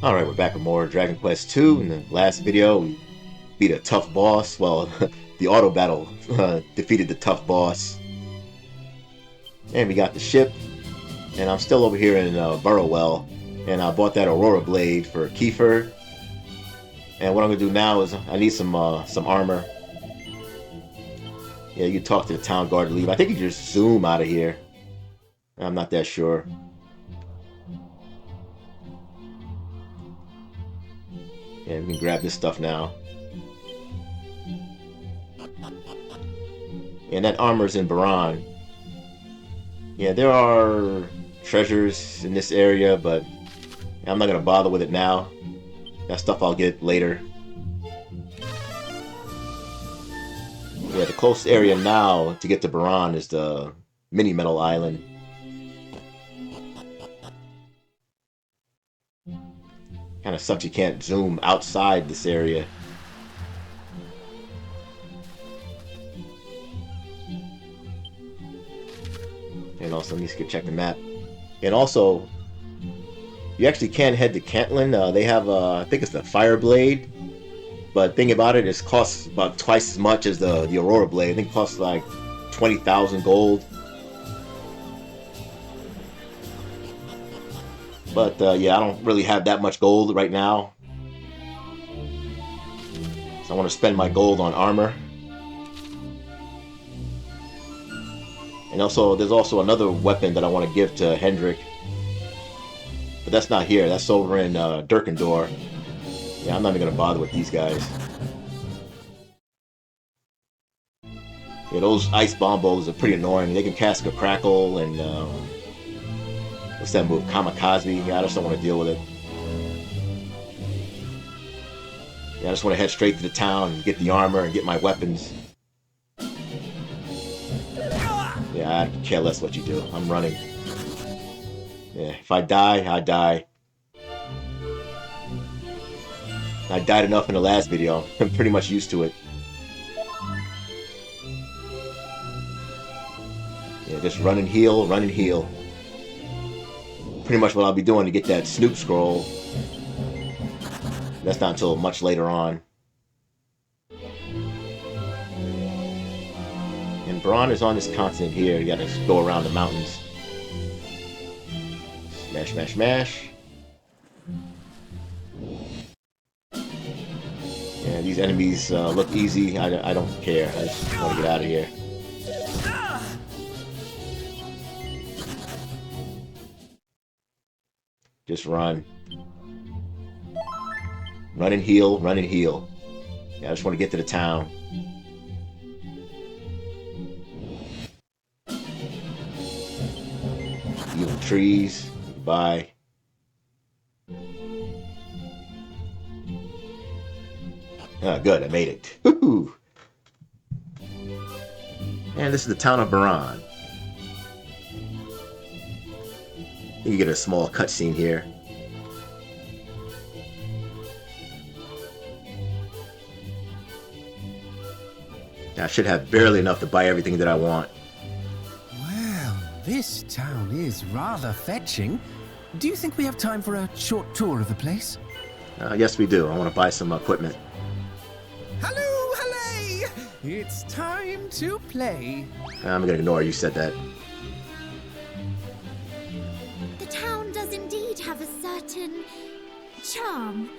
Alright, we're back with more Dragon Quest II. In the last video, we beat a tough boss. Well, the auto battle defeated the tough boss. And we got the ship. And I'm still over here in Burrowell. And I bought that Aurora Blade for Kiefer. And what I'm going to do now is I need some armor. Yeah, you can talk to the town guard to leave. I think you can just zoom out of here. I'm not that sure. Yeah, we can grab this stuff now. And that armor's in Beran. Yeah, there are treasures in this area, but I'm not going to bother with it now. That stuff I'll get later. Yeah, the closest area now to get to Beran is the Mini Metal Island. Kind of sucks you can't zoom outside this area. And also, let me check the map. And also, you actually can head to Cantlin. They have, I think it's the Fire Blade. But thing about it, it costs about twice as much as the Aurora Blade. I think it costs like 20,000 gold. But yeah, I don't really have that much gold right now. So I want to spend my gold on armor. And also, there's also another weapon that I want to give to Hendrik. But that's not here. That's over in Dirkandor. Yeah, I'm not even going to bother with these guys. Yeah, those ice bombos are pretty annoying. They can cast a crackle and... what's that move? Kamikaze? Yeah, I just don't want to deal with it. Yeah, I just want to head straight to the town and get the armor and get my weapons. Yeah, I care less what you do. I'm running. Yeah, if I die, I die. I died enough in the last video. I'm pretty much used to it. Yeah, just run and heal, run and heal. Pretty much what I'll be doing to get that Snoop scroll. That's not until much later on. And Beran is on this continent here. You gotta go around the mountains. Smash, smash, smash. Yeah, these enemies look easy. I don't care. I just want to get out of here. Just run. Run and heal, run and heal. Yeah, I just want to get to the town. Evil trees. Goodbye. Ah, good, I made it. Woohoo! And this is the town of Beran. You can get a small cutscene here. I should have barely enough to buy everything that I want. Well, this town is rather fetching. Do you think we have time for a short tour of the place? Yes, we do. I want to buy some equipment. Hello, hallay! It's time to play. I'm going to ignore you said that. The town does indeed have a certain charm.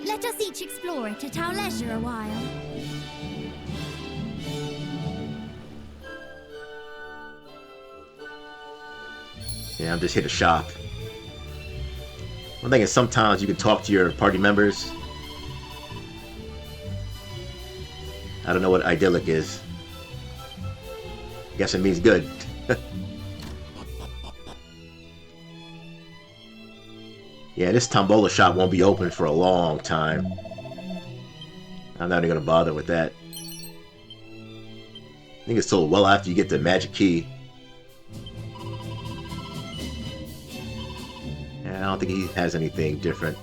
Let us each explore it at our leisure a while. Yeah, I'm just here to shop. One thing is sometimes you can talk to your party members. I don't know what idyllic is. Guess it means good. Yeah, this Tombola shop won't be open for a long time. I'm not even gonna bother with that. I think it's till well after you get the magic key. Yeah, I don't think he has anything different.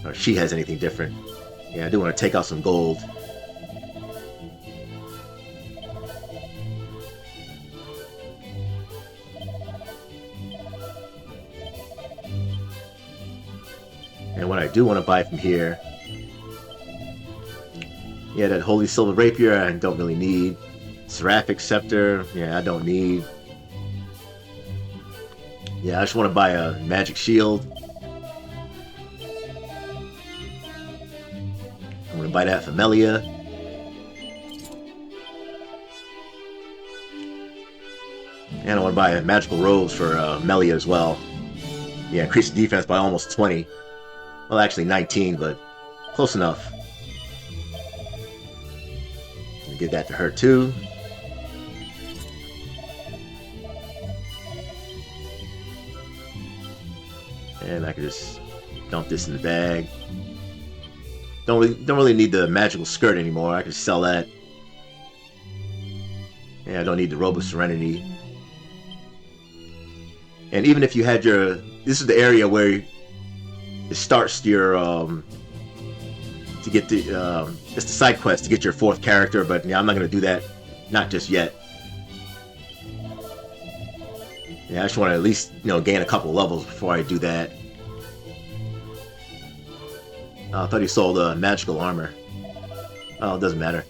Or she has anything different. Yeah, I do want to take out some gold. And what I do want to buy from here, yeah, that Holy Silver Rapier I don't really need. Seraphic Scepter, yeah, I don't need. Yeah, I just want to buy a Magic Shield. I'm going to buy that for Melia. And I want to buy a Magical Robes for Melia as well. Yeah, increase the defense by almost 20. Well, actually 19, but close enough. I'll give that to her too. And I can just dump this in the bag. Don't really need the magical skirt anymore. I can sell that. Yeah, I don't need the Robe of Serenity. And even if you had your, this is the area where it starts your to get the it's the side quest to get your 4th character. But yeah, I'm not gonna do that, not just yet. Yeah, I just want to at least gain a couple levels before I do that. I thought he sold magical armor. Oh, it doesn't matter.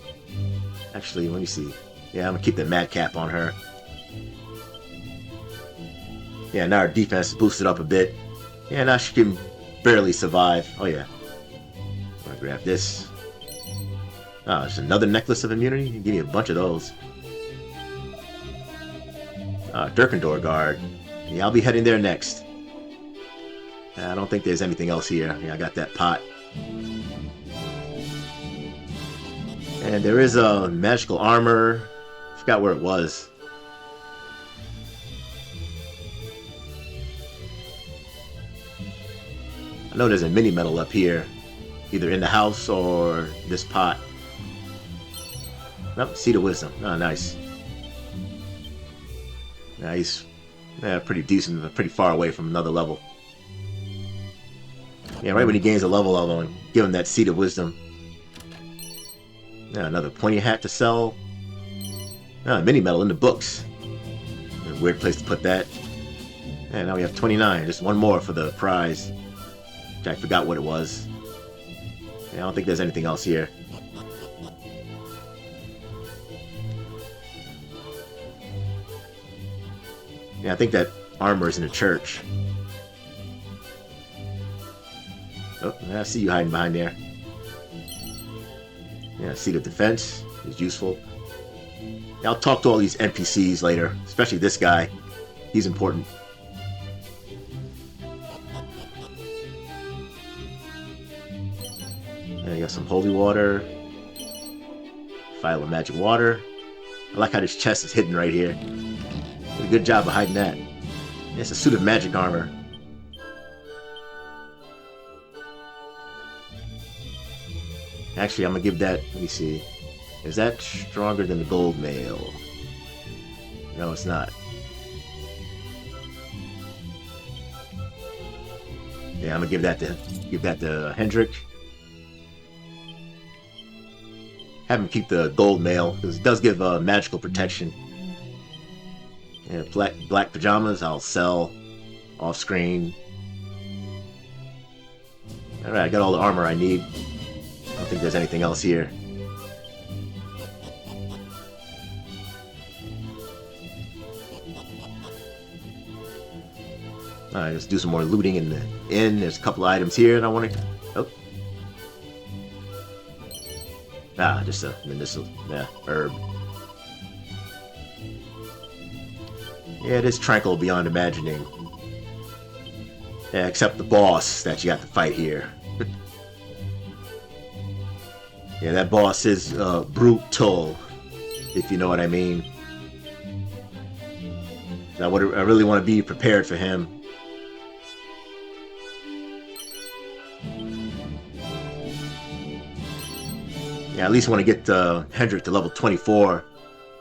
Actually, let me see. Yeah, I'm gonna keep the madcap on her. Yeah, now her defense is boosted up a bit. Yeah, now she can barely survive. Oh yeah. I'm gonna grab this. Oh, it's another necklace of immunity. You give me a bunch of those. Dirkandor guard. Yeah, I'll be heading there next. I don't think there's anything else here. Yeah, I got that pot. And there is a magical armor. I forgot where it was. I know there's a mini medal up here, either in the house or this pot. Nope, Seed of Wisdom. Oh, nice. Nice. Yeah, pretty decent, but pretty far away from another level. Yeah, right when he gains a level, I'm going to give him that Seed of Wisdom. Yeah, another pointy hat to sell. Mini medal in the books. A weird place to put that. And now we have 29. Just one more for the prize. Which I forgot what it was. Yeah, I don't think there's anything else here. Yeah, I think that armor is in the church. Oh, I see you hiding behind there. Yeah, Seat of Defense is useful. Yeah, I'll talk to all these NPCs later, especially this guy. He's important. Yeah, you got some holy water. Vial of magic water. I like how this chest is hidden right here. Did a good job of hiding that. Yeah, it's a suit of magic armor. Actually, I'm gonna give that. Let me see. Is that stronger than the gold mail? No, it's not. Yeah, I'm gonna give that to Hendrik. Have him keep the gold mail because it does give magical protection. Yeah, black pajamas I'll sell off screen. All right, I got all the armor I need. I don't think there's anything else here. Alright, let's do some more looting in the inn. There's a couple of items here and I want to... Oh. Just a medicinal herb. Yeah, it is tranquil beyond imagining. Yeah, except the boss that you have to fight here. Yeah, that boss is brutal, if you know what I mean. I really want to be prepared for him. Yeah, at least want to get Hendrik to level 24.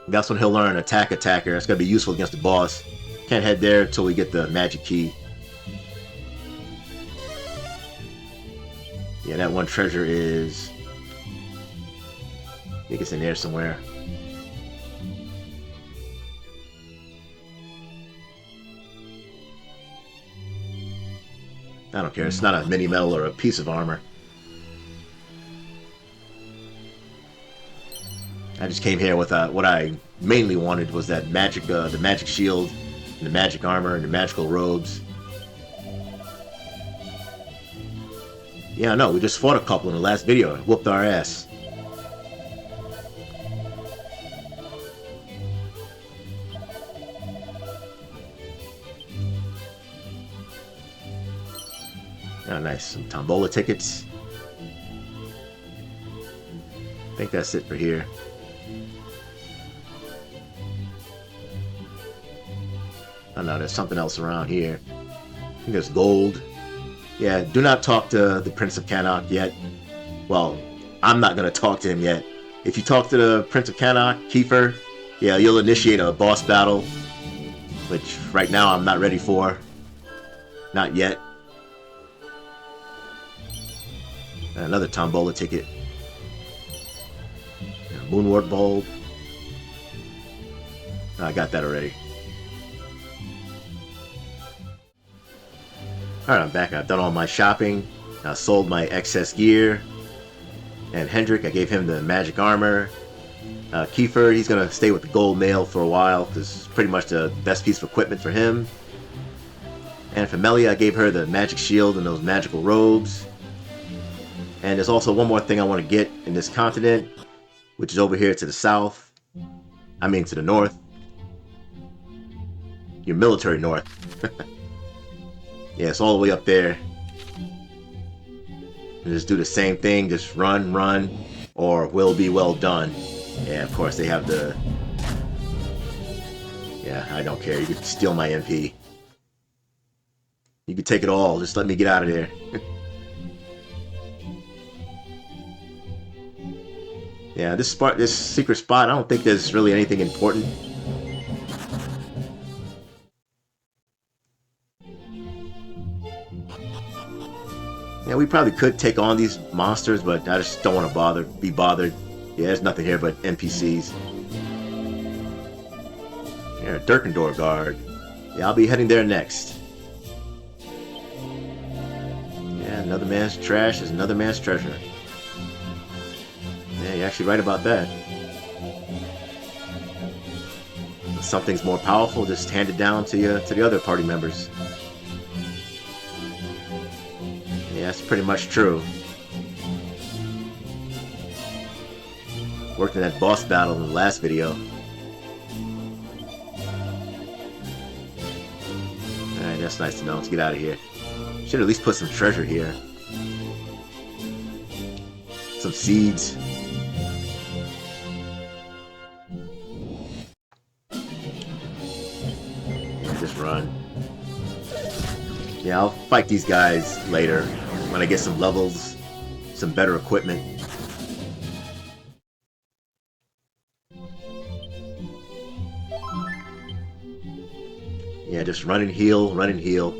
That's when he'll learn Attacker. That's going to be useful against the boss. Can't head there until we get the magic key. Yeah, that one treasure is... I think it's in there somewhere. I don't care. It's not a mini medal or a piece of armor. I just came here with what I mainly wanted was that magic, the magic shield, and the magic armor, and the magical robes. Yeah, no, we just fought a couple in the last video and whooped our ass. Oh, nice. Some tombola tickets. I think that's it for here. Oh no, there's something else around here. I think there's gold. Yeah, do not talk to the Prince of Cannock yet. Well, I'm not going to talk to him yet. If you talk to the Prince of Cannock, Kiefer, yeah, you'll initiate a boss battle. Which, right now, I'm not ready for. Not yet. Another tombola ticket. Moonwort bulb. Oh, I got that already. Alright, I'm back. I've done all my shopping. I sold my excess gear. And Hendrik, I gave him the magic armor. Kiefer, he's going to stay with the gold mail for a while, because it's pretty much the best piece of equipment for him. And for Melia, I gave her the magic shield and those magical robes. And there's also one more thing I want to get in this continent, which is over here to the south. I mean to the north. Your military north. Yeah, it's all the way up there. And just do the same thing, just run, or will be well done. Yeah, of course they have the... Yeah, I don't care. You can steal my MP. You can take it all. Just let me get out of there. Yeah, this secret spot, I don't think there's really anything important. Yeah, we probably could take on these monsters, but I just don't want to be bothered. Yeah, there's nothing here but NPCs. Yeah, Dirkandor guard. Yeah, I'll be heading there next. Yeah, another man's trash is another man's treasure. Yeah, you're actually right about that. If something's more powerful, just hand it down to the other party members. Yeah, that's pretty much true. Worked in that boss battle in the last video. Alright, that's nice to know. Let's get out of here. Should at least put some treasure here. Some seeds. Yeah, just run. Yeah, I'll fight these guys later when I get some levels, some better equipment. Yeah, just run and heal, run and heal.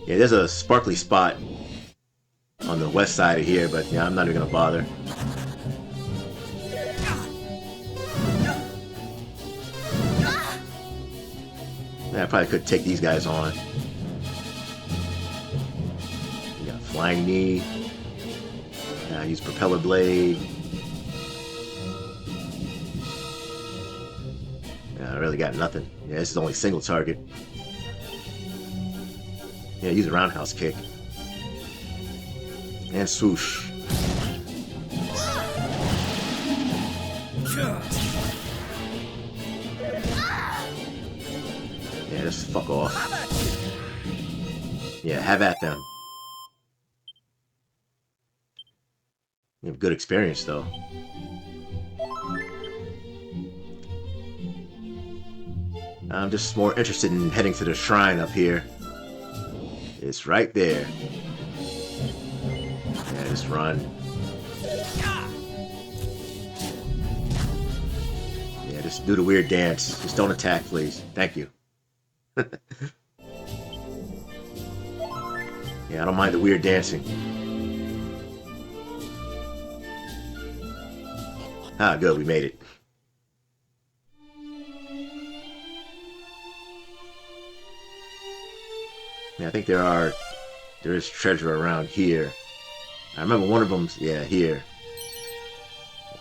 Yeah, there's a sparkly spot on the west side of here, but yeah, I'm not even gonna bother. Yeah, I probably could take these guys on. We got flying knee. Yeah, use propeller blade. Yeah, I really got nothing. Yeah, this is only single target. Yeah, use a roundhouse kick. And swoosh. Yeah, just fuck off. Yeah, have at them. You have good experience, though. I'm just more interested in heading to the shrine up here. It's right there. Yeah, just run. Yeah, just do the weird dance. Just don't attack, please. Thank you. Yeah, I don't mind the weird dancing. Ah, good, we made it. Yeah, I think there is treasure around here. I remember one of them's, yeah, here.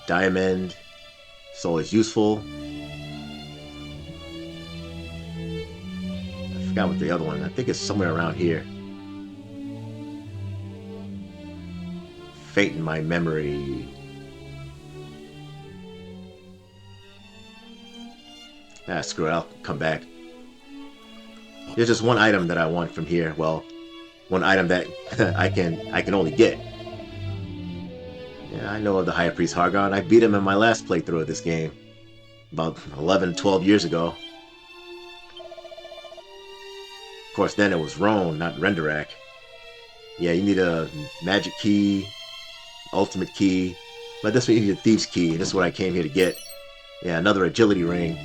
Diamond. It's always useful. I forgot what the other one. I think it's somewhere around here. Fate in my memory. Ah, screw it. I'll come back. There's just one item that I want from here. Well, one item that I can only get. Yeah, I know of the High Priest Hargon. I beat him in my last playthrough of this game. About 11, 12 years ago. Of course, then it was Roan, not Renderak. Yeah, you need a magic key, ultimate key. But this one you need a thieves key. This is what I came here to get. Yeah, another agility ring.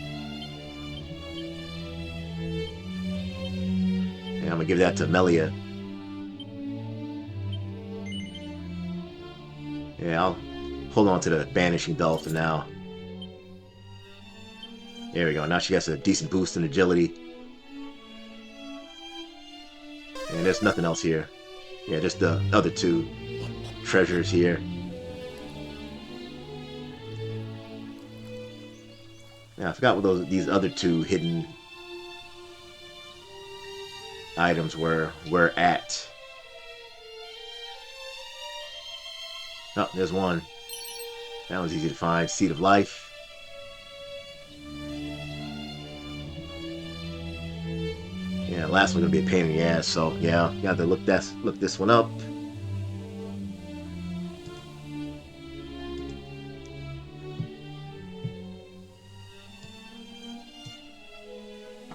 Yeah, I'm gonna give that to Melia. Yeah, I'll hold on to the Banishing Bell for now. There we go. Now she has a decent boost in agility. And there's nothing else here. Yeah, just the other two treasures here. Yeah, I forgot what these other two hidden items were at. Oh, there's one. That was easy to find. Seed of Life. Yeah, last one's gonna be a pain in the ass, so yeah, you have to look this one up.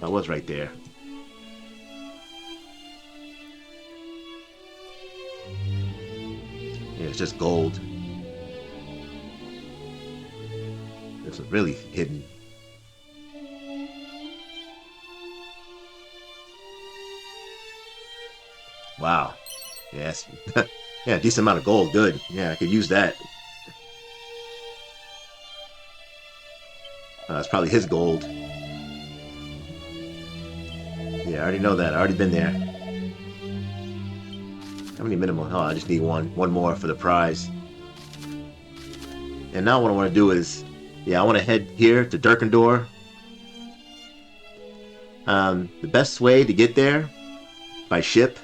I was right there. Yeah, it's just gold. It's really hidden. Wow. Yes. Yeah, decent amount of gold. Good. Yeah, I could use that. It's probably his gold. Yeah, I already know that. I already been there. How many minimum? Oh, I just need one more for the prize. And now what I want to do is, yeah, I want to head here to Dirkandor. The best way to get there by ship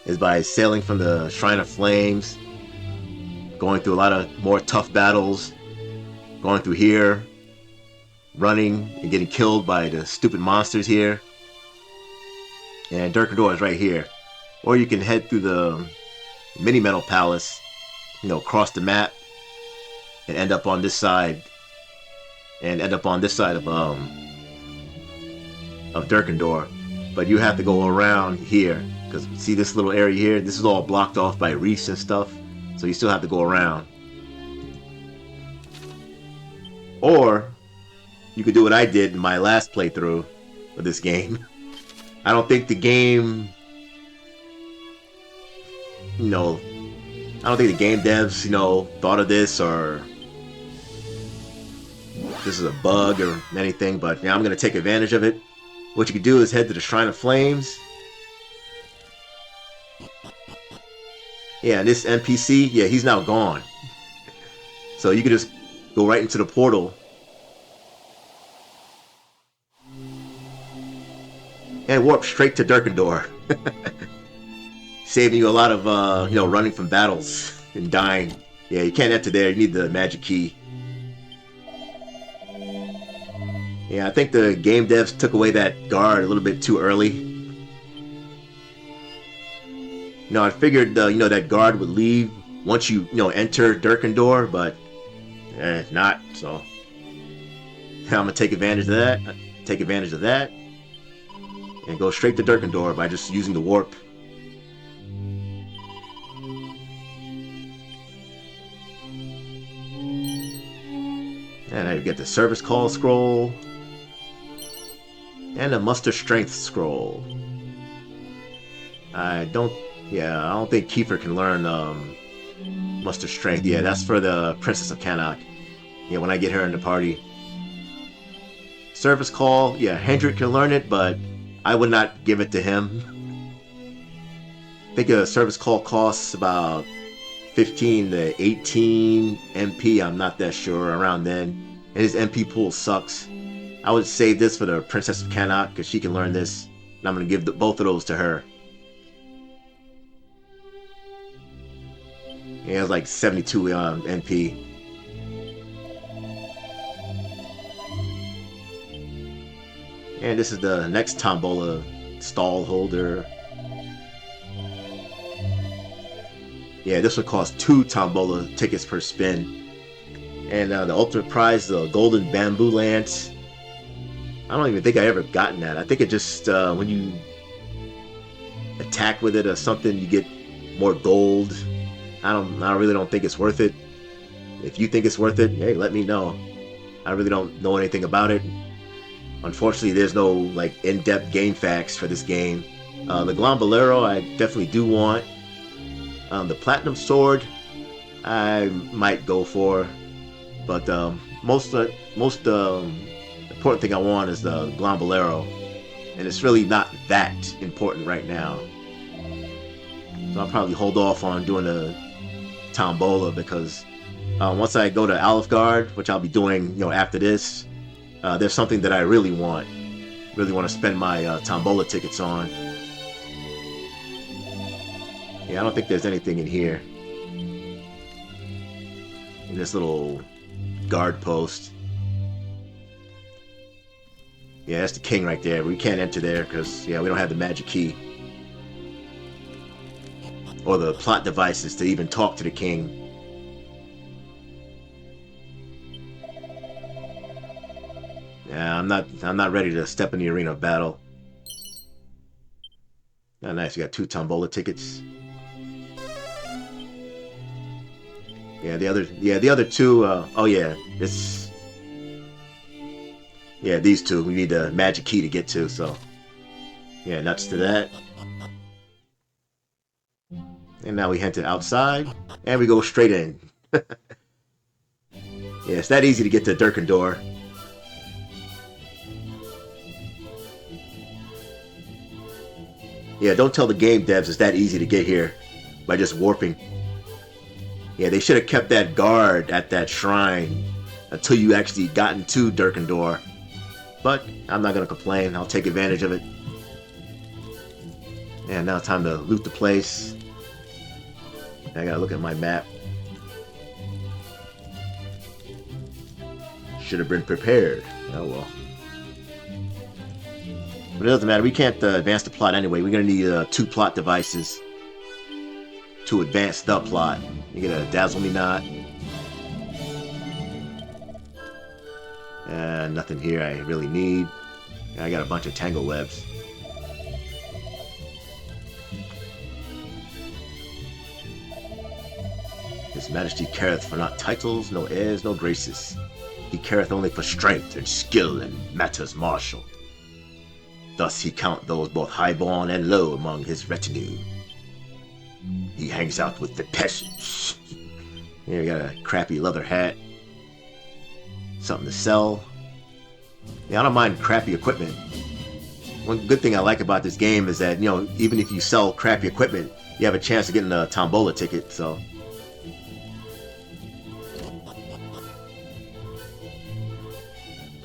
is by sailing from the Shrine of Flames, going through a lot of more tough battles, going through here, running and getting killed by the stupid monsters here. And Dirkandor is right here. Or you can head through the Mini Metal Palace, you know, cross the map and end up on this side. And end up on this side of Dirkandor. But you have to go around here. Because see this little area here? This is all blocked off by reefs and stuff. So you still have to go around. Or you could do what I did in my last playthrough of this game. I don't think the game, you know, I don't think the game devs, you know, thought of this or this is a bug or anything, but yeah, I'm going to take advantage of it. What you could do is head to the Shrine of Flames. Yeah, and this NPC, yeah, he's now gone. So you could just go right into the portal. And warp straight to Dirkandor. Saving you a lot of, you know, running from battles and dying. Yeah, you can't enter there. You need the magic key. Yeah, I think the game devs took away that guard a little bit too early. You know, I figured, you know, that guard would leave once you know, enter Dirkandor, but not. So I'm gonna take advantage of that. Take advantage of that. And go straight to Dirkandor by just using the warp. And I get the Service Call scroll. And a Muster Strength scroll. I don't think Kiefer can learn Muster Strength. Yeah, that's for the Princess of Canuck. Yeah, when I get her in the party. Service Call, yeah, Hendrik can learn it, but I would not give it to him. I think a service call costs about 15 to 18 MP. I'm not that sure, around then. And his MP pool sucks. I would save this for the Princess of Cannot, because she can learn this. And I'm going to give both of those to her. He has like 72 NP. And this is the next Tombola stall holder. Yeah, this would cost 2 Tombola tickets per spin. And the ultimate prize, the golden bamboo lance. I don't even think I ever gotten that. I think it just, when you attack with it or something, you get more gold. I really don't think it's worth it. If you think it's worth it, hey, let me know. I really don't know anything about it. Unfortunately, there's no like in-depth game facts for this game. The Glombolero I definitely do want. The Platinum Sword I might go for, but most important thing I want is the Glombolero, and it's really not that important right now. So I'll probably hold off on doing the Tombola, because once I go to Alefgard, which I'll be doing, after this, there's something that I really want to spend my Tombola tickets on. Yeah, I don't think there's anything in here. In this little guard post. Yeah, that's the king right there. We can't enter there because, we don't have the magic key. Or the plot devices to even talk to the king. Yeah, I'm not ready to step in the arena of battle. Oh, nice, you got 2 Tombola tickets. Yeah, the other 2, oh yeah, these 2 we need the magic key to get to, so yeah, nuts to that. And now we head to outside, and we go straight in. Yeah, it's that easy to get to Dirkandor. Yeah, don't tell the game devs it's that easy to get here by just warping. Yeah, they should have kept that guard at that shrine until you actually gotten to Dirkandor. But I'm not going to complain. I'll take advantage of it. And now it's time to loot the place. I gotta look at my map. Should have been prepared. Oh well. But it doesn't matter. We can't advance the plot anyway. We're gonna need 2 plot devices to advance the plot. You get a Dazzle Me Not. Nothing here I really need. I got a bunch of Tangle Webs. His Majesty careth for not titles, no heirs, no graces. He careth only for strength and skill in matters martial. Thus he count those both highborn and low among his retinue. He hangs out with the peasants. Here we got a crappy leather hat. Something to sell. Yeah, I don't mind crappy equipment. One good thing I like about this game is that, even if you sell crappy equipment, you have a chance to get a Tombola ticket, so.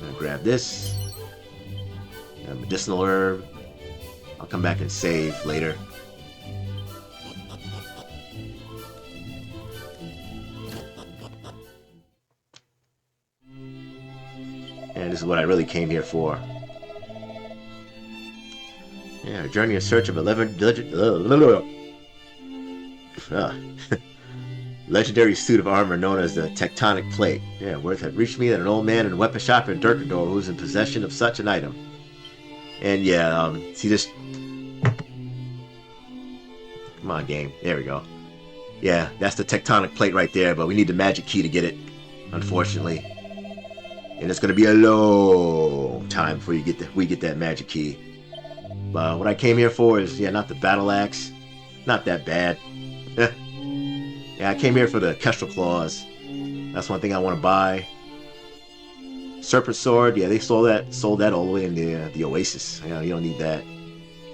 I'm gonna grab this. A medicinal herb. I'll come back and save later. And this is what I really came here for. Yeah, journey in search of 11 legendary suit of armor known as the Tectonic Plate. Yeah, word had reached me that an old man in a weapon shop in Dirkandor who was in possession of such an item. And yeah, see this. Come on, game. There we go. Yeah, that's the Tectonic Plate right there, but we need the magic key to get it, unfortunately. And it's gonna be a long time before we get that magic key. But what I came here for is, not the battle axe. Not that bad. Yeah, I came here for the Kestrel Claws. That's one thing I want to buy. Serpent Sword, yeah, they sold that all the way in the Oasis. You know, you don't need that.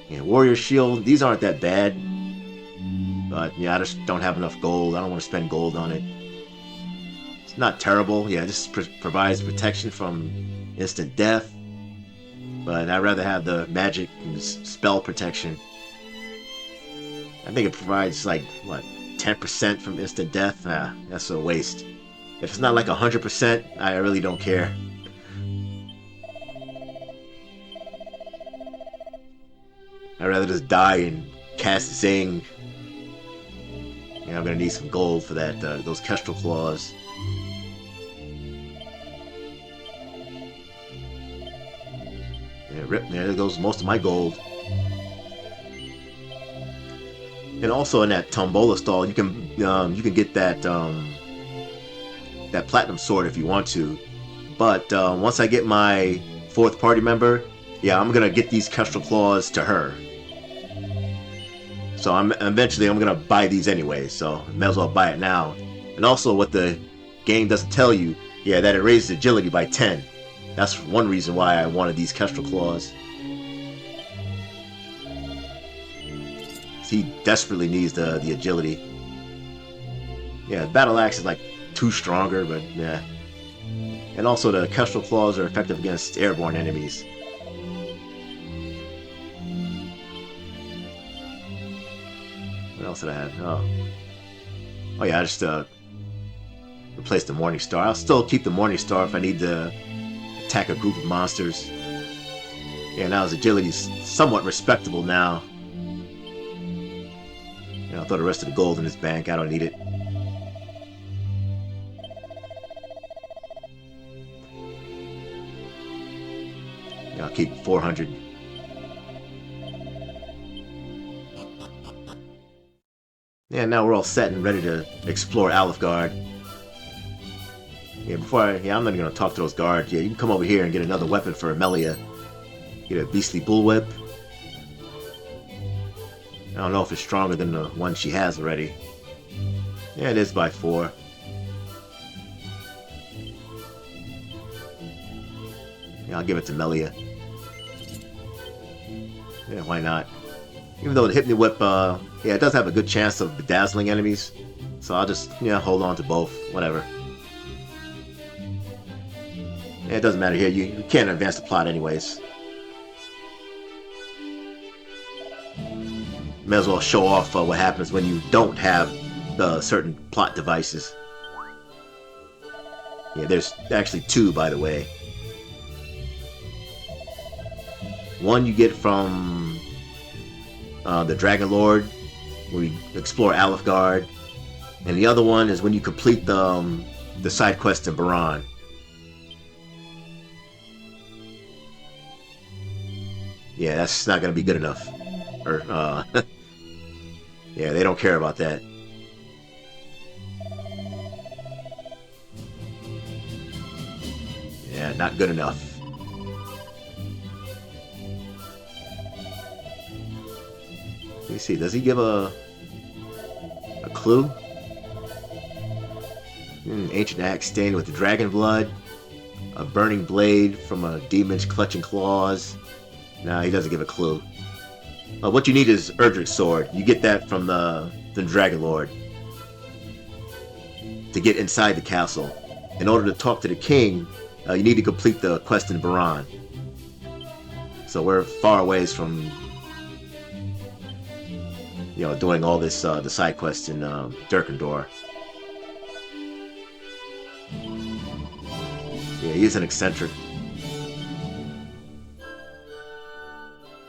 Yeah, Warrior Shield, these aren't that bad. But yeah, I just don't have enough gold. I don't want to spend gold on it. It's not terrible. Yeah, this provides protection from instant death. But I'd rather have the magic and spell protection. I think it provides like, what, 10% from instant death? Nah, that's a waste. If it's not like 100%, I really don't care. I'd rather just die and cast Zing. Yeah, I'm gonna need some gold for that. Those Kestrel Claws. Yeah, rip. There goes most of my gold. And also in that Tombola stall, you can get that that platinum sword if you want to. But once I get my 4th party member, yeah, I'm gonna get these Kestrel Claws to her. So eventually I'm gonna buy these anyway, so I may as well buy it now. And also what the game doesn't tell you, yeah, that it raises agility by 10. That's one reason why I wanted these Kestrel Claws. He desperately needs the agility. Yeah, Battle Axe is like 2 stronger, but yeah. And also the Kestrel Claws are effective against airborne enemies. What else did I have? Oh yeah, I just replaced the Morning Star. I'll still keep the Morning Star if I need to attack a group of monsters. Yeah, now his agility's somewhat respectable now. You know, I'll throw the rest of the gold in his bank. I don't need it. Yeah, I'll keep 400. Yeah, now we're all set and ready to explore Alefgard. Yeah, I'm not even gonna talk to those guards. Yeah, you can come over here and get another weapon for Amelia. Get a beastly bullwhip. I don't know if it's stronger than the one she has already. Yeah, it is by 4. Yeah, I'll give it to Melia. Yeah, why not? Even though the Hypno Whip, yeah, it does have a good chance of bedazzling enemies. So I'll just, yeah, hold on to both. Whatever. Yeah, it doesn't matter here. You can't advance the plot anyways. May as well show off what happens when you don't have certain plot devices. Yeah, there's actually 2, by the way. One you get from the Dragon Lord, where you explore Alefgard, and the other one is when you complete the side quest in Beran. Yeah, that's not gonna be good enough. Or yeah, they don't care about that. Yeah, not good enough. Let me see, does he give a clue? Ancient axe stained with dragon blood. A burning blade from a demon's clutching claws. Nah, he doesn't give a clue. What you need is Erdrunk's sword. You get that from the Dragon Lord. To get inside the castle. In order to talk to the king, you need to complete the quest in Beran. So we're far ways from, you know, doing all this the side quests in Dirkandor. Yeah, he's an eccentric.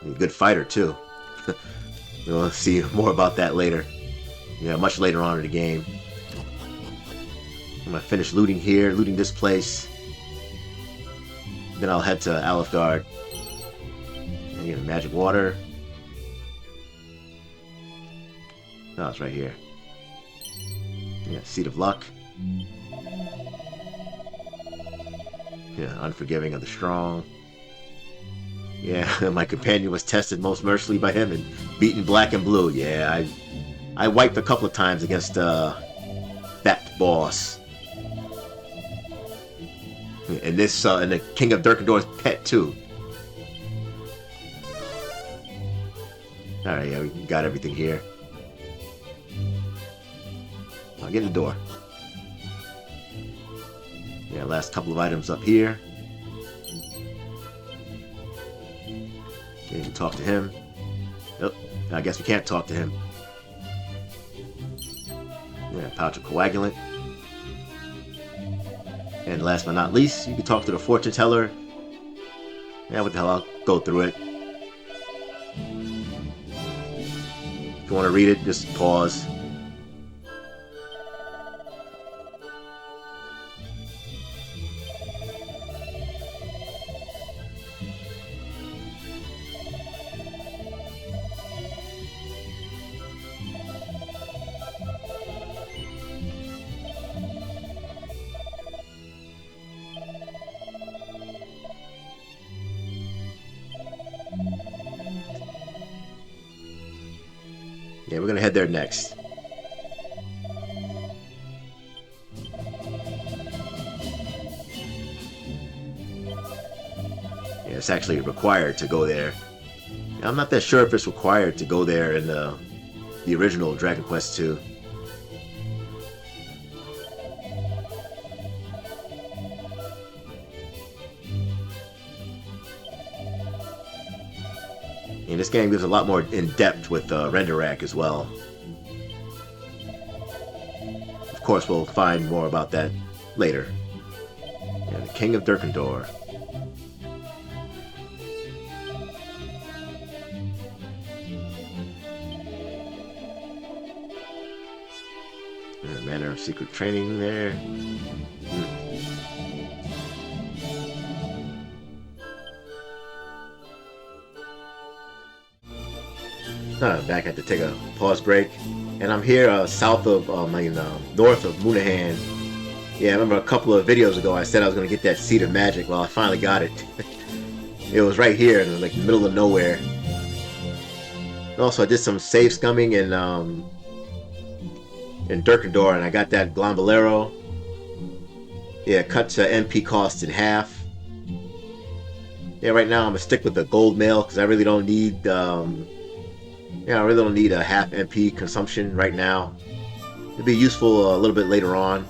He's a good fighter too. We'll see more about that later. Yeah, much later on in the game. I'm gonna finish looting here, looting this place. Then I'll head to Alefgard. And get a magic water. Oh, it's right here. Yeah, Seed of Luck. Yeah, Unforgiving of the Strong. Yeah, my companion was tested most mercilessly by him and beaten black and blue. Yeah, I wiped a couple of times against that boss. And this, and the King of Dirkandor's pet too. Alright, yeah, we got everything here. I'll get in the door. Yeah, last couple of items up here. Okay, you can talk to him. Oh, I guess we can't talk to him. Yeah, pouch of coagulant. And last but not least, you can talk to the fortune teller. Yeah, what the hell, I'll go through it. If you want to read it, just pause. Yeah, we're gonna head there next. Yeah, it's actually required to go there. I'm not that sure if it's required to go there in the original Dragon Quest II. And this game gives a lot more in depth with render rack as well. Of course, we'll find more about that later. Yeah, the King of Dirkandor. Manner of secret training there. Back, I had to take a pause break, and I'm here south of, north of Moonahan. Yeah, I remember a couple of videos ago I said I was going to get that Seed of Magic. Well, I finally got it. It was right here in like the middle of nowhere. And also, I did some save scumming in Dirkandor, and I got that Glombolero. Yeah, cuts MP cost in half. Yeah, right now I'm gonna stick with the gold mail because I really don't need I really don't need a half MP consumption right now. It'll be useful a little bit later on.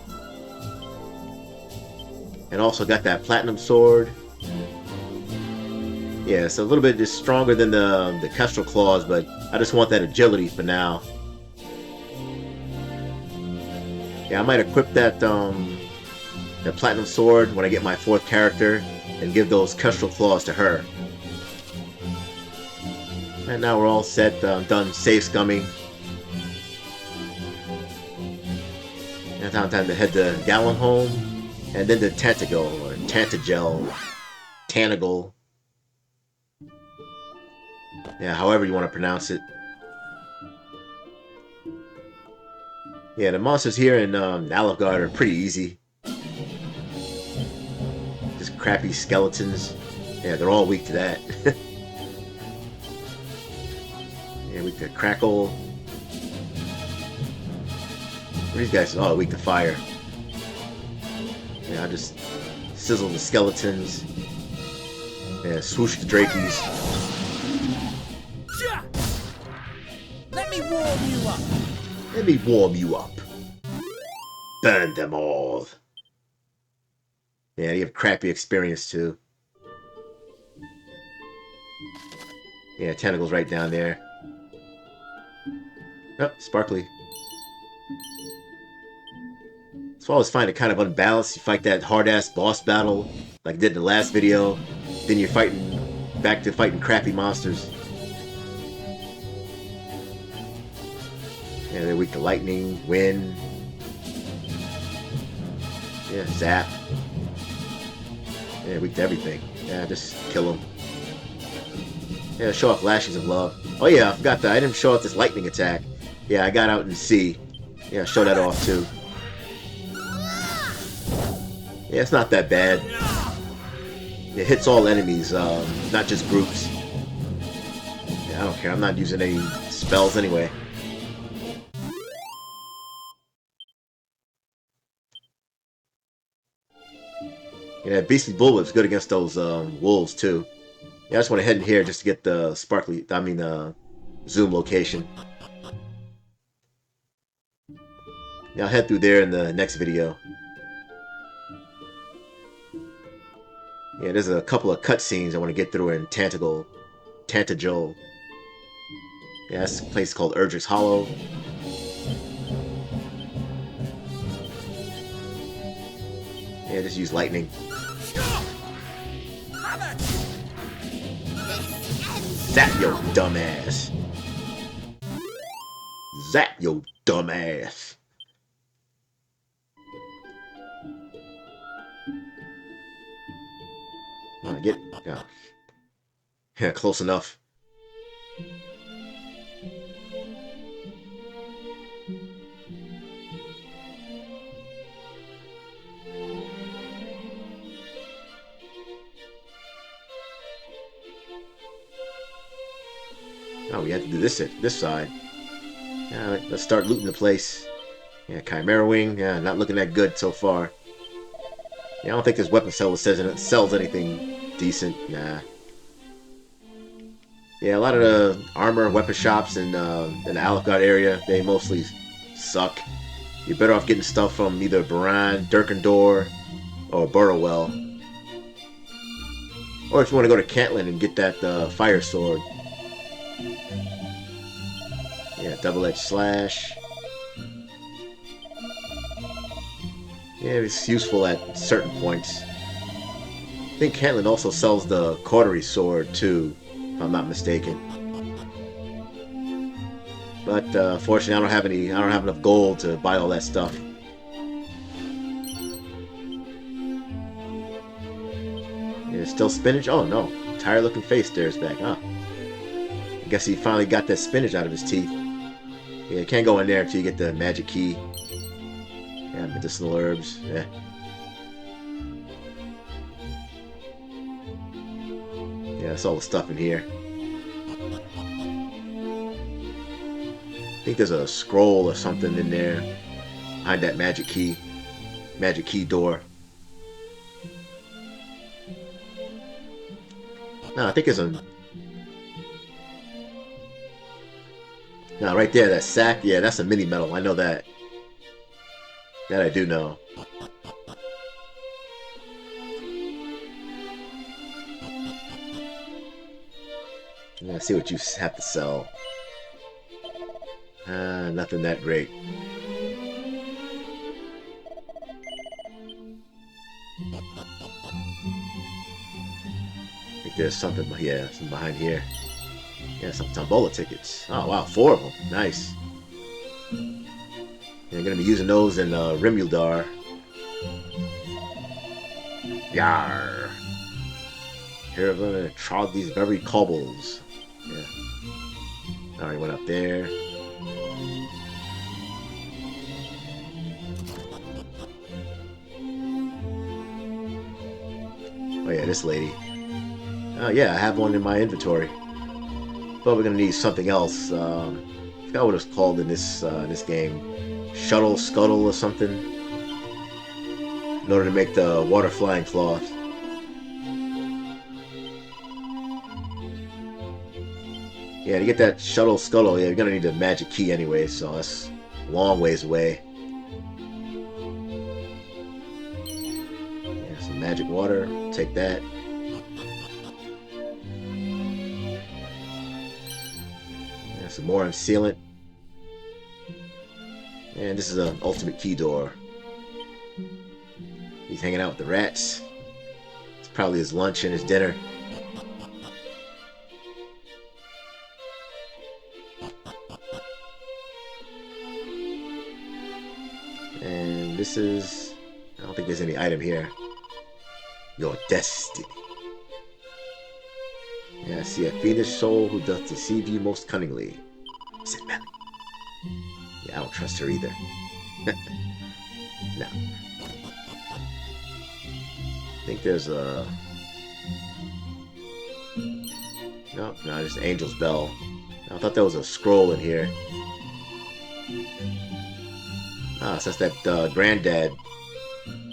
And also got that platinum sword. Yeah, it's a little bit just stronger than the Kestrel claws, but I just want that agility for now. Yeah, I might equip that platinum sword when I get my 4th character and give those Kestrel claws to her. And now we're all set, done save scumming. And now time to head to Gallenholm, and then to Tantegin, or Tantegel. Yeah, however you want to pronounce it. Yeah, the monsters here in Alefgard are pretty easy. Just crappy skeletons. Yeah, they're all weak to that. Yeah, weak to Crackle. These guys are all weak to fire. Yeah, I just sizzle the skeletons. Yeah, swoosh the Drakies. Let me warm you up. Let me warm you up. Burn them all. Yeah, you have crappy experience too. Yeah, tentacles right down there. Oh, sparkly. So I always find it kind of unbalanced. You fight that hard-ass boss battle, like I did in the last video. Then you're back to fighting crappy monsters. Yeah, they're weak to lightning, wind. Yeah, zap. Yeah, weak to everything. Yeah, just kill them. Yeah, show off lashes of love. Oh yeah, I forgot that. I didn't show off this lightning attack. Yeah, I got out in C. Yeah, show that off too. Yeah, it's not that bad. It hits all enemies, not just groups. Yeah, I don't care. I'm not using any spells anyway. Yeah, Beastly Bullwhip's good against those wolves too. Yeah, I just want to head in here just to get the sparkly, zoom location. Yeah, I'll head through there in the next video. Yeah, there's a couple of cutscenes I want to get through in Tantegin. Yeah, that's a place called Erdrunk Hollow. Yeah, just use lightning. Zap yo dumbass. Zap yo dumbass. Yeah, close enough. Oh, we have to do this side. Yeah, let's start looting the place. Yeah, Chimera Wing. Yeah, not looking that good so far. Yeah, I don't think this weapon seller sells anything decent. Nah. Yeah, a lot of the armor weapon shops in the Alefgard area, they mostly suck. You're better off getting stuff from either Beran, Dirkandor, or Burrowell. Or if you want to go to Cantland and get that fire sword. Yeah, double-edged slash. Yeah, it's useful at certain points. I think Cantland also sells the cautery sword too, if I'm not mistaken. But fortunately, I don't have enough gold to buy all that stuff. Yeah, still spinach? Oh no, tired-looking face stares back. Huh? I guess he finally got that spinach out of his teeth. Yeah, you can't go in there until you get the magic key. Yeah, medicinal herbs. Yeah. Yeah, that's all the stuff in here. I think there's a scroll or something in there behind that magic key door. No, I think it's a... No, right there, that sack. Yeah, that's a mini medal. I know that. That I do know. Yeah, see what you have to sell. Nothing that great. I think there's something, yeah, some behind here. Yeah, some Tombola tickets. Oh wow, 4 of them. Nice. Yeah, I'm gonna be using those in Remuldar. Yar. Here I'm gonna trod these very cobbles. Yeah. Alright, went up there. Oh yeah, this lady. Oh yeah, I have one in my inventory. But we're gonna need something else. I forgot what it's called in this game. Shuttle Scuttle or something. In order to make the water flying cloth. Yeah, to get that Shuttle Scuttle, yeah, you're gonna need a magic key anyway, so that's a long ways away. Yeah, some magic water. Take that. Some more sealant. And this is an ultimate key door. He's hanging out with the rats. It's probably his lunch and his dinner. And this is... I don't think there's any item here. Your destiny. Yeah, I see a fiendish soul who doth deceive you most cunningly. Said Melly. Yeah, I don't trust her either. No. I think there's a... No, just Angel's Bell. I thought there was a scroll in here. Ah, so that's that granddad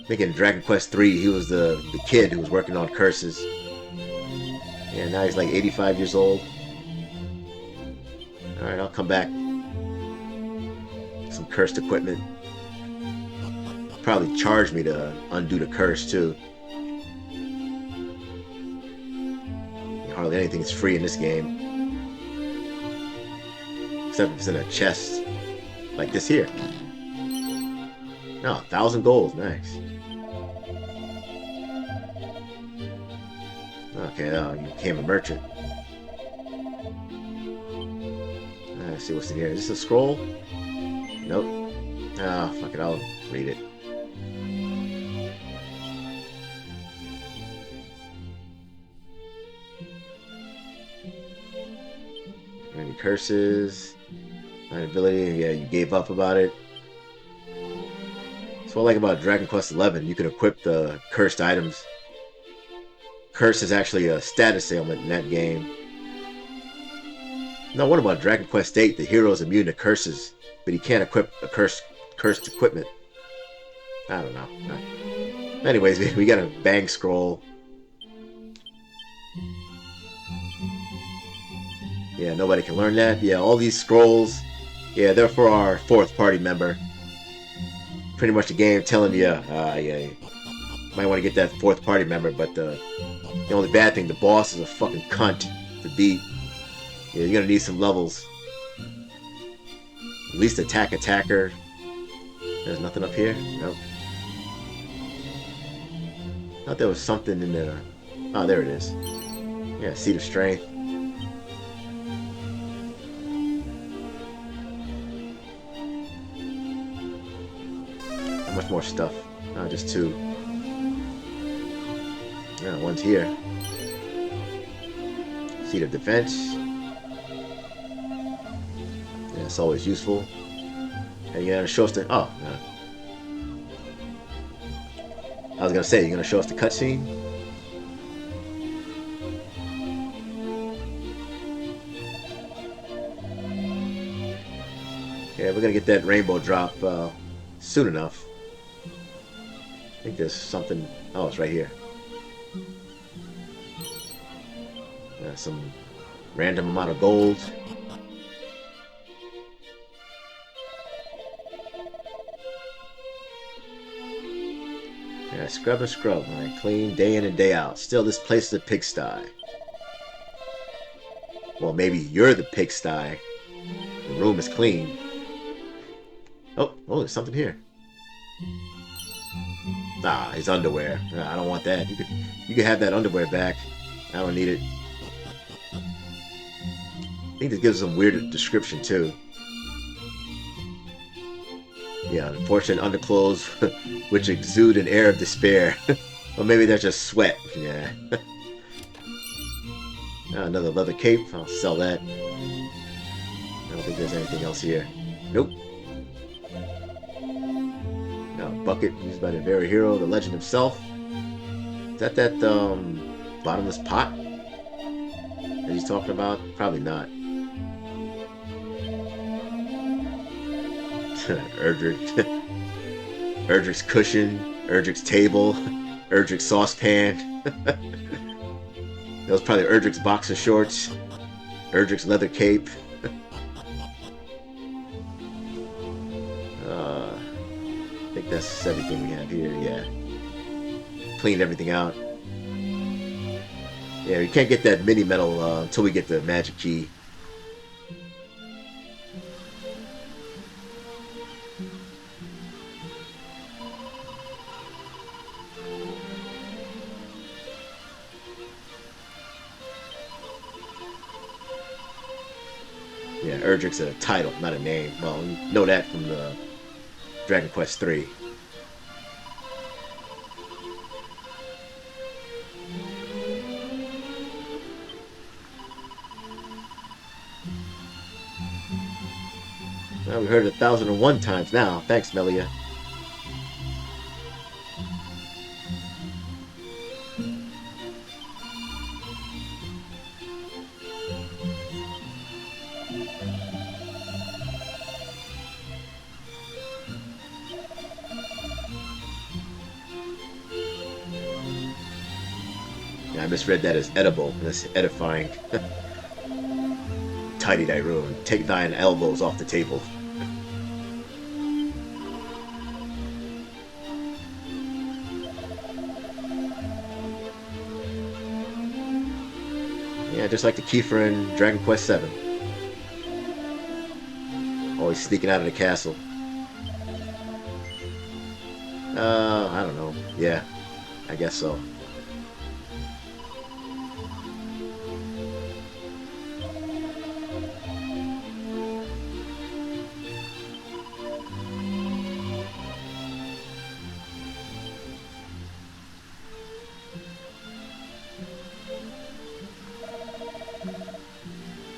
think in Dragon Quest 3 he was the kid who was working on curses. Yeah, now he's like 85 years old. Alright, I'll come back. Some cursed equipment. Probably charge me to undo the curse too. Hardly anything is free in this game. Except if it's in a chest. Like this here. No, 1,000 gold. Nice. Okay, you became a merchant. Let's see what's in here. Is this a scroll? Nope. Ah, fuck it. I'll read it. Any curses? Ability? Yeah, you gave up about it. That's what I like about Dragon Quest XI. You can equip the cursed items. Curse is actually a status ailment in that game. Now, what about Dragon Quest VIII? The hero is immune to curses, but he can't equip a cursed equipment. I don't know. Anyways, we got a bang scroll. Yeah, nobody can learn that. Yeah, all these scrolls, yeah, they're for our fourth party member. Pretty much the game telling you, yeah, you might want to get that fourth party member, but the only bad thing, the boss is a fucking cunt to beat. Yeah, you're gonna need some levels. At least attacker. There's nothing up here? Nope. Thought there was something in there. Oh, there it is. Yeah, Seat of Strength. How much more stuff? Oh, just 2. Yeah, one's here. Seat of Defense. Yeah, it's always useful. And you're gonna show us the... Oh, no. I was gonna say, you're gonna show us the cutscene? Yeah, we're gonna get that rainbow drop soon enough. I think there's something... Oh, it's right here. Some random amount of gold. Yeah, scrub and scrub, man. Clean day in and day out. Still, this place is a pigsty. Well, maybe you're the pigsty. The room is clean. Oh, there's something here. Ah, his underwear. I don't want that. You could have that underwear back. I don't need it. I think this gives some weird description too. Yeah, unfortunate underclothes which exude an air of despair. Or maybe they're just sweat. Yeah. Another leather cape. I'll sell that. I don't think there's anything else here. Nope. Now, bucket used by the very hero, the legend himself. Is that bottomless pot that he's talking about? Probably not. Erdrunk. Erdrunk's cushion, Erdrunk's table, Erdrunk's saucepan. That was probably Erdrunk's boxer shorts, Erdrunk's leather cape. I think that's everything we have here, yeah. Cleaned everything out. Yeah, we can't get that mini medal until we get the magic key. Yeah, Erdrunk's a title, not a name. Well, you know that from the Dragon Quest 3. Well, we heard it 1,001 times now. Thanks, Melia. misread that as edible. That's edifying. Tidy thy room. Take thine elbows off the table. Yeah, just like the Kiefer in Dragon Quest VII. Always sneaking out of the castle. I don't know. Yeah, I guess so.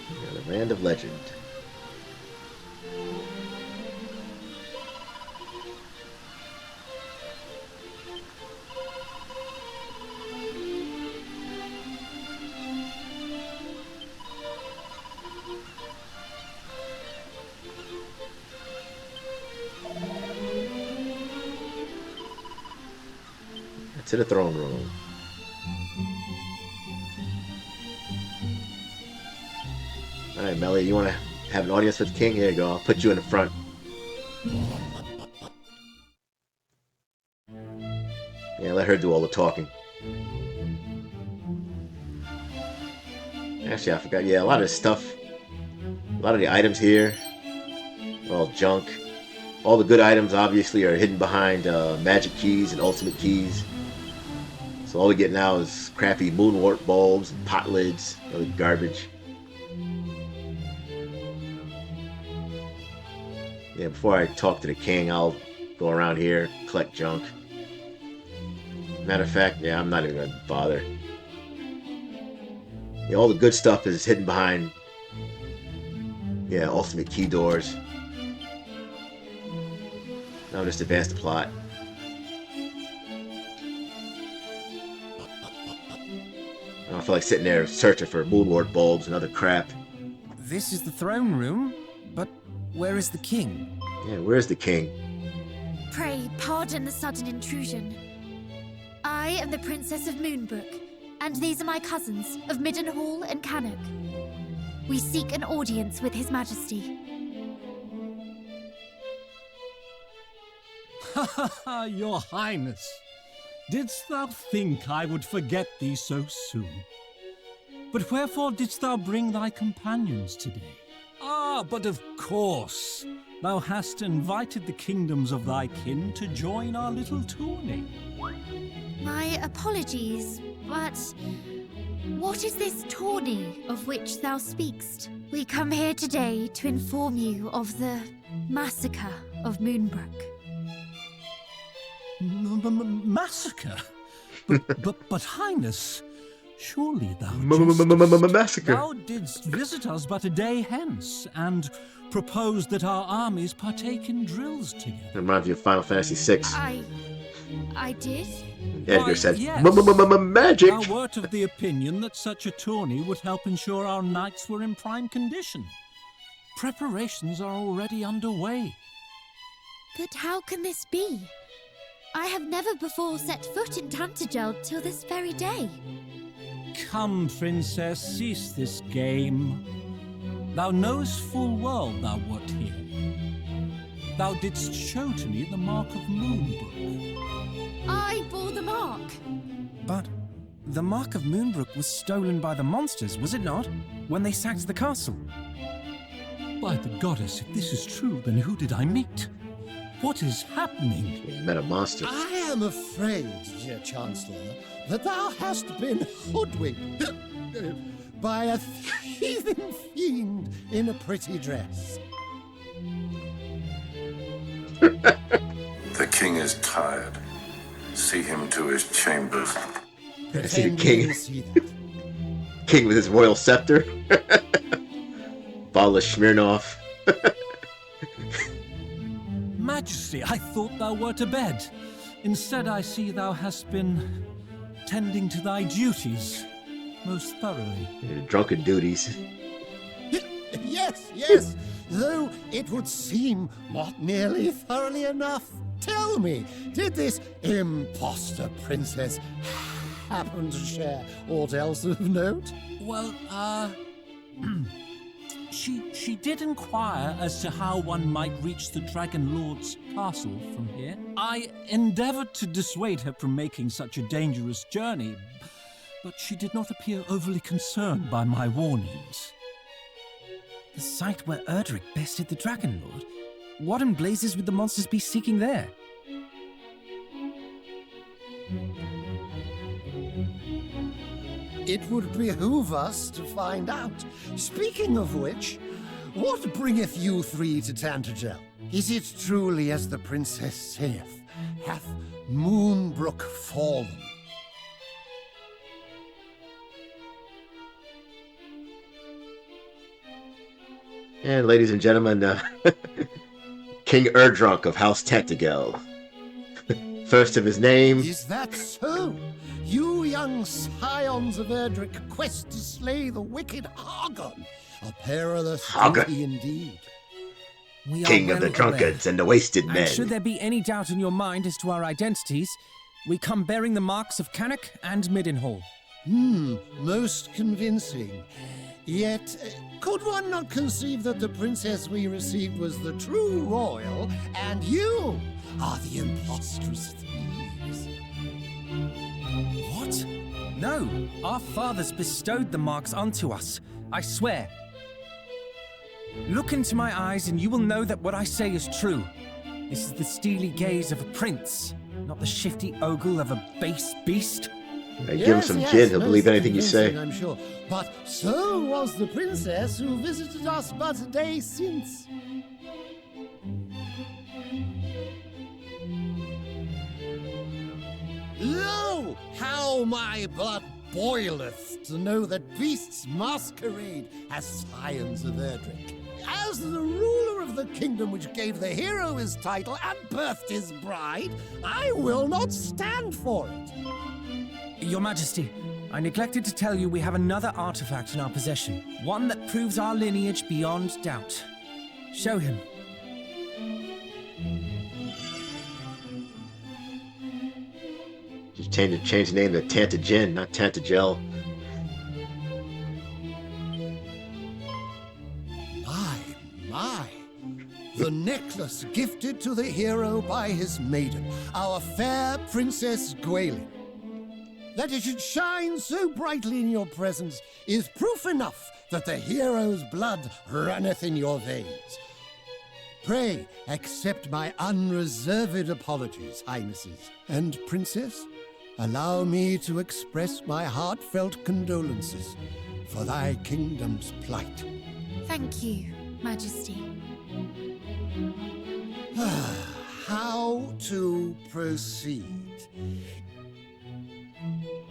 Yeah, the Land of Legend. To the throne room. Alright, Melly, you want to have an audience with the king? Here you go. I'll put you in the front. Yeah, let her do all the talking. Actually, I forgot. Yeah, a lot of this stuff. A lot of the items here are all junk. All the good items, obviously, are hidden behind magic keys and ultimate keys. So all we get now is crappy moonwort bulbs and pot lids, really garbage. Yeah, before I talk to the king, I'll go around here, collect junk. Matter of fact, yeah, I'm not even gonna bother. Yeah, all the good stuff is hidden behind, yeah, ultimate key doors. Now I'll just advance the plot. I don't feel like sitting there searching for moonwort bulbs and other crap. This is the throne room, but where is the king? Yeah, where's the king? Pray pardon the sudden intrusion. I am the Princess of Moonbrook, and these are my cousins of Middenhall and Cannock. We seek an audience with His Majesty. Ha ha ha, Your Highness! Didst thou think I would forget thee so soon? But wherefore didst thou bring thy companions today? Ah, but of course! Thou hast invited the kingdoms of thy kin to join our little tourney. My apologies, but what is this tourney of which thou speakst? We come here today to inform you of the massacre of Moonbrook. Massacre? But Highness, surely thou Massacre. Thou didst visit us but a day hence, and proposed that our armies partake in drills together. It reminds me of Final Fantasy VI. I did? Edgar Why, said, yes. magic! Thou wert of the opinion that such a tourney would help ensure our knights were in prime condition. Preparations are already underway. But how can this be? I have never before set foot in Tantegin till this very day. Come, Princess, cease this game. Thou knowest full well thou wert here. Thou didst show to me the mark of Moonbrook. I bore the mark. But the Mark of Moonbrook was stolen by the monsters, was it not? When they sacked the castle. By the goddess, if this is true, then who did I meet? What is happening? He met a monster. I am afraid, dear Chancellor, that thou hast been hoodwinked by a thieving fiend in a pretty dress. The king is tired. See him to his chambers. I see the Pretend you king. didn't see that. King with his royal scepter. Bottle of Smirnoff. Majesty, I thought thou wert abed. Instead, I see thou hast been tending to thy duties most thoroughly. Drunken duties. Yes, though it would seem not nearly thoroughly enough. Tell me, did this imposter princess happen to share aught else of note? Well, she did inquire as to how one might reach the Dragon Lord's castle from here. I endeavored to dissuade her from making such a dangerous journey, but she did not appear overly concerned by my warnings. The site where Erdrunk bested the Dragon Lord? What in blazes would the monsters be seeking there? It would behoove us to find out. Speaking of which, what bringeth you three to Tantegin? Is it truly as the princess saith, hath Moonbrook fallen? And ladies and gentlemen, King Erdrunk of House Tantegin. First of his name. Is that so? You young scions of Erdrunk quest to slay the wicked Hargon. A perilous duty indeed. We King of the drunkards and the wasted men. And should there be any doubt in your mind as to our identities, we come bearing the marks of Cannock and Middenhall. Most convincing. Yet, could one not conceive that the princess we received was the true royal, and you are the impostrous thieves? What? No, our fathers bestowed the marks unto us, I swear. Look into my eyes and you will know that what I say is true. This is the steely gaze of a prince, not the shifty ogle of a base beast. Give him some gin, he'll believe anything you say. I'm sure. But so was the princess who visited us but a day since. Lo! How my blood boileth to know that beasts masquerade as scions of Erdrunk. As the ruler of the kingdom which gave the hero his title and birthed his bride, I will not stand for it. Your Majesty, I neglected to tell you we have another artifact in our possession. One that proves our lineage beyond doubt. Show him. Just change the name to Tantegin, not Tantegel. My. The necklace gifted to the hero by his maiden, our fair Princess Gwaelin. That it should shine so brightly in your presence is proof enough that the hero's blood runneth in your veins. Pray accept my unreserved apologies, Highnesses. And Princess, allow me to express my heartfelt condolences for thy kingdom's plight. Thank you, Majesty. How to proceed?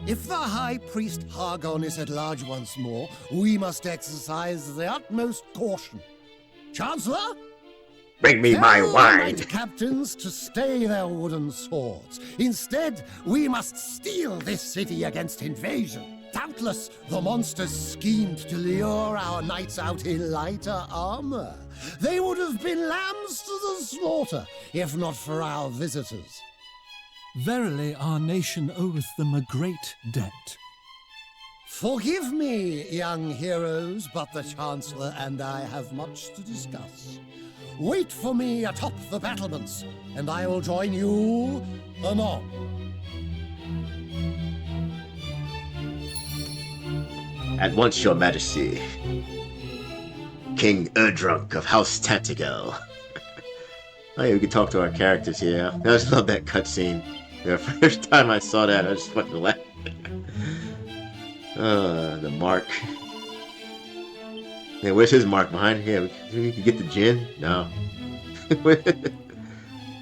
If the High Priest Hargon is at large once more, we must exercise the utmost caution. Chancellor? Bring me my Tell wine! knight captains to stay their wooden swords. Instead, we must steal this city against invasion. Doubtless, the monsters schemed to lure our knights out in lighter armor. They would have been lambs to the slaughter, if not for our visitors. Verily, our nation oweth them a great debt. Forgive me, young heroes, but the Chancellor and I have much to discuss. Wait for me atop the battlements, and I will join you anon. At once, your majesty. King Erdrunk of House Tantegin. Oh yeah, we can talk to our characters here. I just love that cutscene. The first time I saw that, I just fucking laughed. The mark. Yeah, where's his mark behind? Yeah, we can get the gin? No.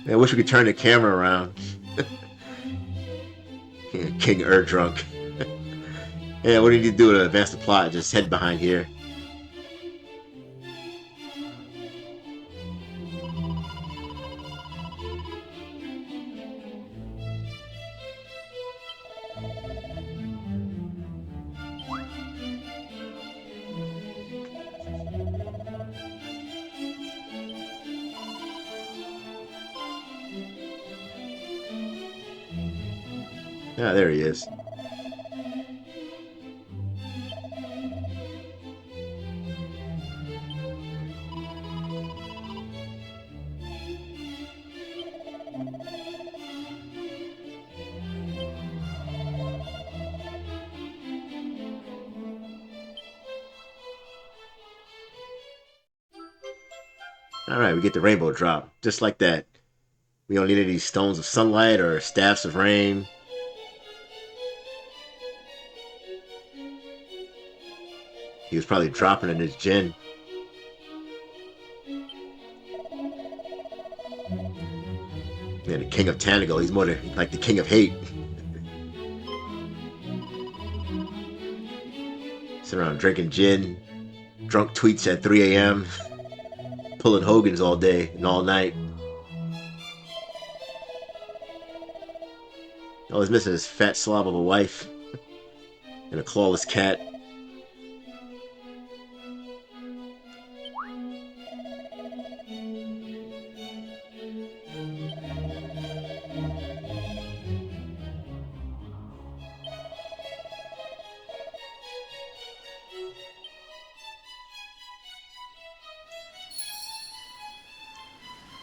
I wish we could turn the camera around. King Erdrunk. Yeah, what do you need to do to advance the plot? Just head behind here. Ah, there he is. Alright, we get the rainbow drop. Just like that. We don't need any stones of sunlight or staffs of rain. He was probably dropping in his gin. Yeah, the king of Tantegin. He's more like the king of hate. Sit around drinking gin. Drunk tweets at 3 a.m. Pulling Hogan's all day and all night. All he's missing is a fat slob of a wife. And a clawless cat.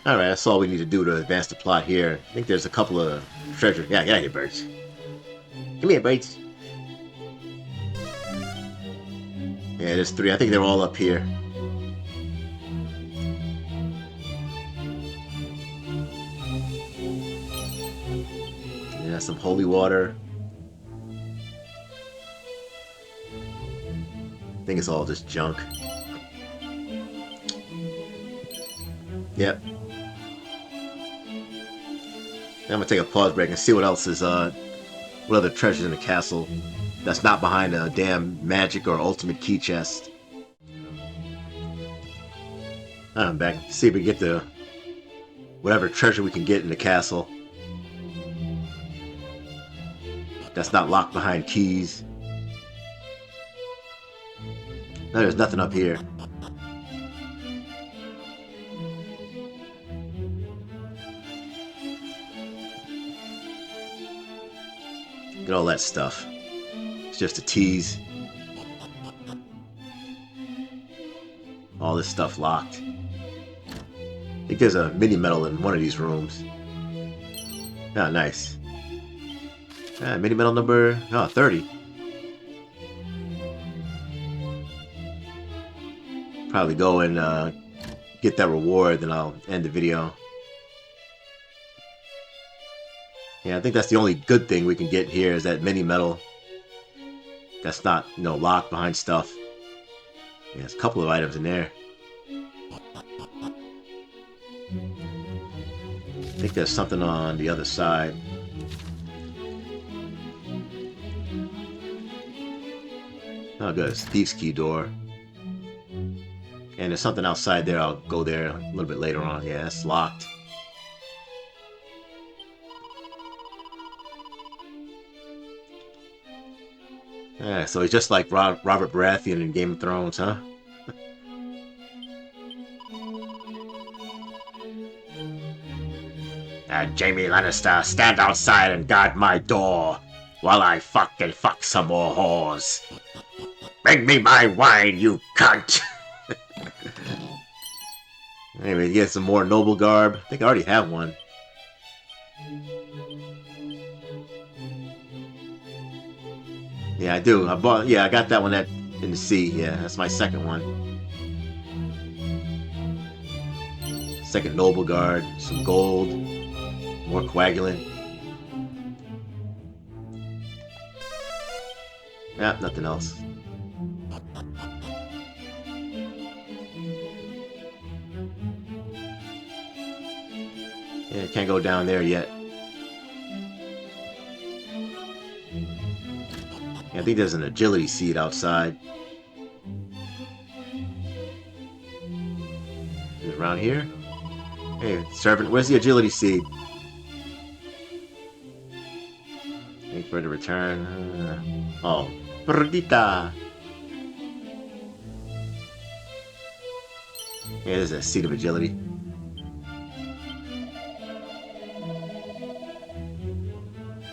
Alright, that's all we need to do to advance the plot here. I think there's a couple of treasure. Yeah, get out of here, birds. Come here, birds. Yeah, there's 3. I think they're all up here. Yeah, some holy water. I think it's all just junk. Yep. I'm gonna take a pause break and see what else is, what other treasures in the castle that's not behind a damn magic or ultimate key chest. I'm back. See if we get the whatever treasure we can get in the castle that's not locked behind keys. No, there's nothing up here. Get all that stuff. It's just a tease. All this stuff locked. I think there's a mini medal in one of these rooms. Ah, nice. Ah, mini medal number 30. Probably go and get that reward, then I'll end the video. Yeah, I think that's the only good thing we can get here is that mini medal. That's not, you know, locked behind stuff. Yeah, there's a couple of items in there. I think there's something on the other side. Oh, good. It's Thieves' Key door. And there's something outside there. I'll go there a little bit later on. Yeah, it's locked. Yeah, so he's just like Robert Baratheon in Game of Thrones, huh? Jaime Lannister, stand outside and guard my door while I fuck some more whores. Bring me my wine, you cunt! Anyway, get some more noble garb. I think I already have one. Yeah, I do. I got that one in the sea. Yeah, that's my second one. Second noble guard, some gold, more coagulant. Yeah, nothing else. Yeah, can't go down there yet. I think there's an agility seed outside. Is it around here? Hey, servant, where's the agility seed? Wait for it to return. Oh, perdita. Yeah, there's a seed of agility.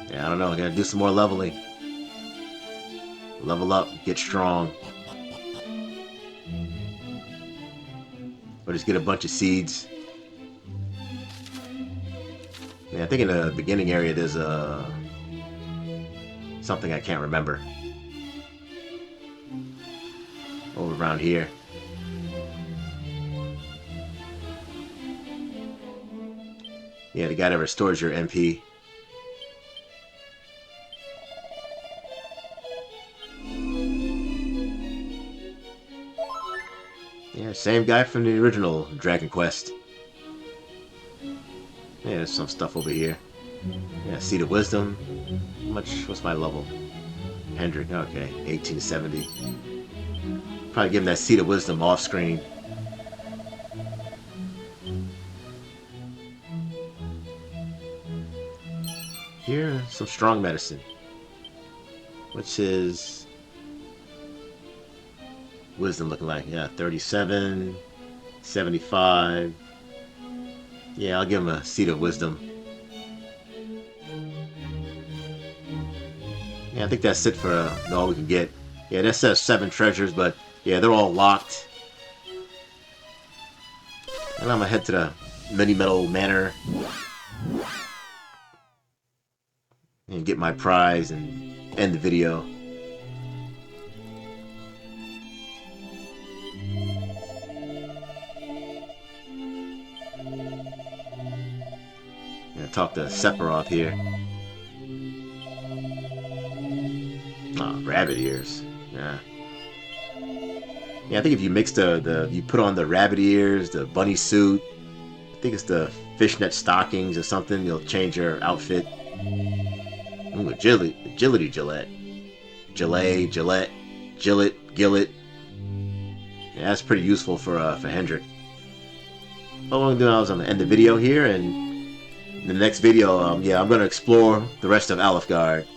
Yeah, I don't know. I gotta do some more leveling. Level up, get strong. Or just get a bunch of seeds. Yeah, I think in the beginning area there's something I can't remember. Over around here. Yeah, the guy that restores your MP. Yeah, same guy from the original Dragon Quest. Yeah, there's some stuff over here. Yeah, Seed of Wisdom. What's my level? Hendrik, okay, 1870. Probably give him that Seed of Wisdom off screen. Here, some strong medicine. Which is Wisdom looking like? Yeah, 37, 75. Yeah, I'll give him a Seed of Wisdom. Yeah, I think that's it for all we can get. Yeah, that says 7 treasures, but yeah, they're all locked. And I'm gonna head to the Mini Metal Manor and get my prize and end the video. Talk to Sephiroth here. Oh, rabbit ears. Yeah. Yeah, I think if you mix you put on the rabbit ears, the bunny suit, I think it's the fishnet stockings or something, you'll change your outfit. Ooh, agility Gillette. Gillette. Yeah, that's pretty useful for Hendrik. What I'm gonna do now is I'm gonna end the video here, and in the next video, yeah, I'm gonna explore the rest of Alefgard.